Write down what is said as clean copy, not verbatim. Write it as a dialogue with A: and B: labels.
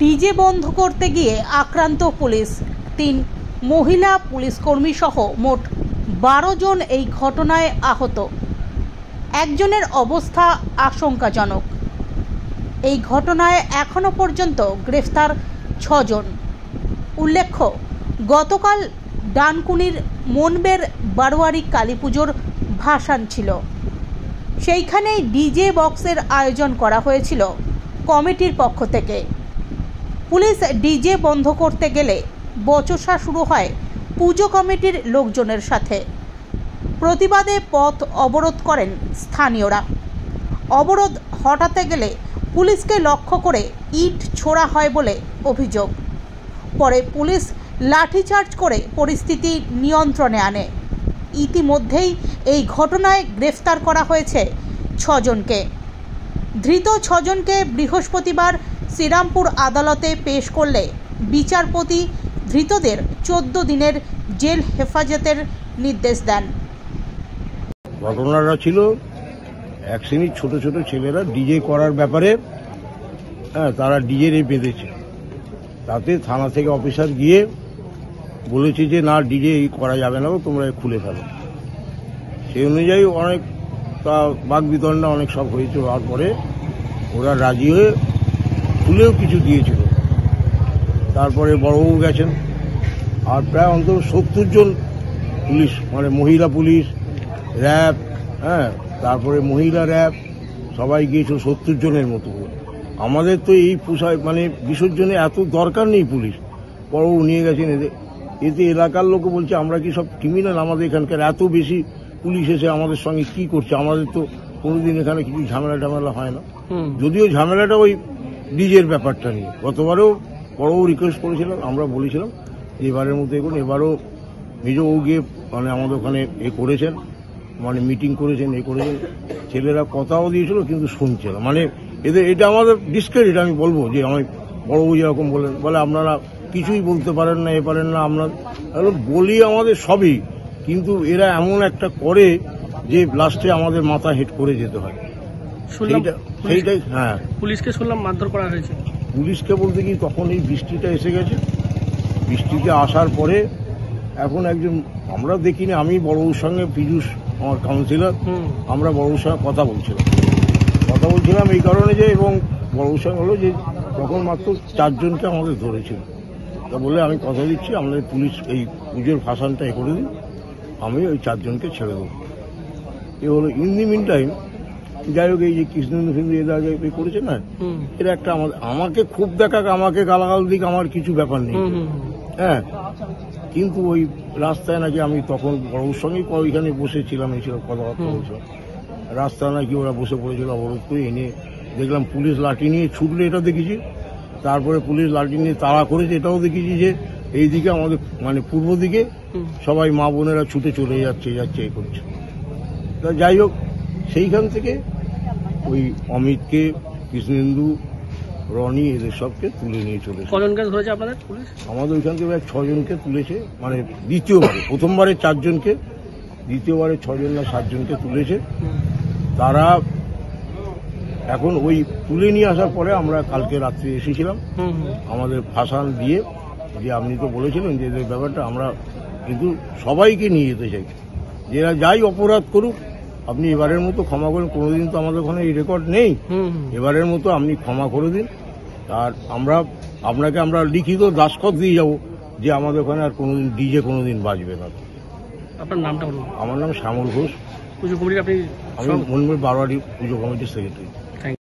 A: DJ বন্ধ করতে গিয়ে আক্রান্ত পুলিশ, 3 মহিলা পুলিশ কর্মী সহ মোট 12 জন এই ঘটনায় আহত। একজনের অবস্থা আশঙ্কাজনক। এই ঘটনায় এখনো পর্যন্ত গ্রেফতার 6 জন। উল্লেখ্য, গতকাল ডানকুনির মনবের বারোয়ারি কালী পুজোর ভাসান ছিল। সেইখানেই ডিজে বক্সের আয়োজন করা হয়েছিল কমিটির পক্ষ থেকে। পুলিশ ডিজে বন্ধ করতে গেলে বচসা শুরু হয় পুজো কমিটির লোকজনের সাথে। প্রতিবাদে পথ অবরোধ করেন স্থানীয়রা। অবরোধ হটাতে গেলে পুলিশকে লক্ষ্য করে ইট ছোড়া হয় বলে অভিযোগ। পরে পুলিশ লাঠিচার্জ করে পরিস্থিতি নিয়ন্ত্রণে আনে। ইতিমধ্যেই এই ঘটনায় গ্রেফতার করা হয়েছে 6 জনকে। ধৃত 6 জনকে বৃহস্পতিবার শ্রীরামপুর আদালতে পেশ করলে বিচারপতি ধৃতদের 14 দিনের জেল হেফাজতের নির্দেশ দেন।
B: ঘটনাটা ছিল এক শ্রেণীর ছোট ছোট ছেলেরা ডিজে করার ব্যাপারে তারা ডিজে বেঁধেছে। তাতে থানা থেকে অফিসার গিয়ে বলেছে যে না, ডিজে করা যাবে না, তোমরা খুলে ফেলো। সেই অনুযায়ী অনেক বাকবিতণ্ডা অনেক সব হয়েছে। হওয়ার পরে ওরা রাজি হয়ে খুলেও কিছু দিয়েছিল। তারপরে বড়বাবু গেছেন, আর প্রায় অন্তত 70 জন পুলিশ, মানে মহিলা পুলিশ, র্যাব, তারপরে মহিলা র্যাব, সবাই গিয়েছিল 70 জনের মতো। আমাদের তো এই পোষায় মানে বিসর্জনে এত দরকার নেই পুলিশ, বড়বাবু নিয়ে গেছেন। এতে এলাকার লোক বলছে আমরা কি সব ক্রিমিনাল? আমাদের এখানকার এত বেশি পুলিশ এসে আমাদের সঙ্গে কি করছে? আমাদের তো কোনোদিন এখানে কিছু ঝামেলা হয় না। যদিও ঝামেলাটা ওই ডিজের ব্যাপারটা নিয়ে। গতবারেও বড়বাবু রিকোয়েস্ট করেছিলাম, আমরা বলেছিলাম এবারের মতো এগুলো। এবারও নিজেও গিয়ে মানে আমাদের ওখানে করেছেন, মানে মিটিং করেছেন, করেছেন। ছেলেরা কথাও দিয়েছিল কিন্তু শুনছে না। মানে এদের এটা আমাদের ডিসক্রেডিট, আমি বলবো যে আমি বড়বাবু যেরকম বলে আপনারা কিছুই বলতে পারেন না, পারেন না। আমরা বলি আমাদের সবই, কিন্তু এরা এমন একটা করে যে লাস্টে আমাদের মাথা হেট করে যেতে হয়। সেইটাই। হ্যাঁ, পুলিশকে শুনলাম মারধর করা হয়েছে। পুলিশকে বলতে কি তখন এই বৃষ্টিটা এসে গেছে। বৃষ্টিতে আসার পরে এখন একজন, আমরা দেখিনি, আমি বড়বাবুর সঙ্গে পীযূষ আমার কাউন্সিলর, আমরা বড়বাবুর সঙ্গে কথা বলছিলাম এই কারণে যে, এবং বড়বাবুর সঙ্গে হলো যে তখন মাত্র 4 জনকে আমাদের ধরেছিল। তা বলে আমি কথা দিচ্ছি আমাদের পুলিশ এই পুজোর ভাসানটা করে দিন, আমি ওই 4 জনকে ছেড়ে দেবো। এ হলো ইন দি মিন টাইম। যাই হোক, এই যে কৃষ্ণেন্দু ফিন্দু এরা করেছে না, এরা একটা আমাকে খুব দেখাক, আমাকে গালাগাল দিক, আমার কিছু ব্যাপার নেই। কিন্তু ওই রাস্তায় নাকি আমি তখন বড়বাবুর সঙ্গেই ওইখানে বসেছিলাম, এইসব কথাবার্তা বলছিলাম। রাস্তায় নাকি ওরা বসে পড়েছিল, অবরোধ করে এনে দেখলাম পুলিশ লাঠি নিয়ে ছুটলে, এটা দেখেছি। তারপরে পুলিশ লাঠি নিয়ে তাড়া করেছে, এটাও দেখেছি যে এইদিকে আমাদের মানে পূর্ব দিকে সবাই মা বোনেরা ছুটে চলে যাচ্ছে এই করছে। তা যাই হোক, সেইখান থেকে ওই অমিতকে, কৃষ্ণেন্দু, রনি, এদের সবকে তুলে নিয়ে চলেছে। কজনকে ধরেছে আপনাদের পুলিশ? আমাদের ওইখান থেকে 6 জনকে তুলেছে, মানে দ্বিতীয়বারে। প্রথমবারে 4 জনকে, দ্বিতীয়বারে 6 জন না 7 জনকে তুলেছে। তারা এখন ওই তুলে নিয়ে আসার পরে আমরা কালকে রাত্রে এসেছিলাম আমাদের ভাসান দিয়ে, যে আপনি তো বলেছিলেন যে এদের ব্যাপারটা আমরা কিন্তু সবাইকে নিয়ে যেতে চাই। যারা যাই অপরাধ করুক, আপনি এবারের মতো ক্ষমা করেন। কোনোদিন তো আমাদের ওখানে এই রেকর্ড নেই, এবারের মতো আপনি ক্ষমা করে দিন। আর আপনাকে আমরা লিখিত দাসখত দিয়ে যাব যে আমাদের ওখানে আর কোনোদিন ডিজে কোনোদিন বাজবে না। আপনার নামটা বলুন। আমার নাম শ্যামল ঘোষ। পুজো কমিটির আমি মনবের বারোয়ারি পুজো কমিটির সেক্রেটারি।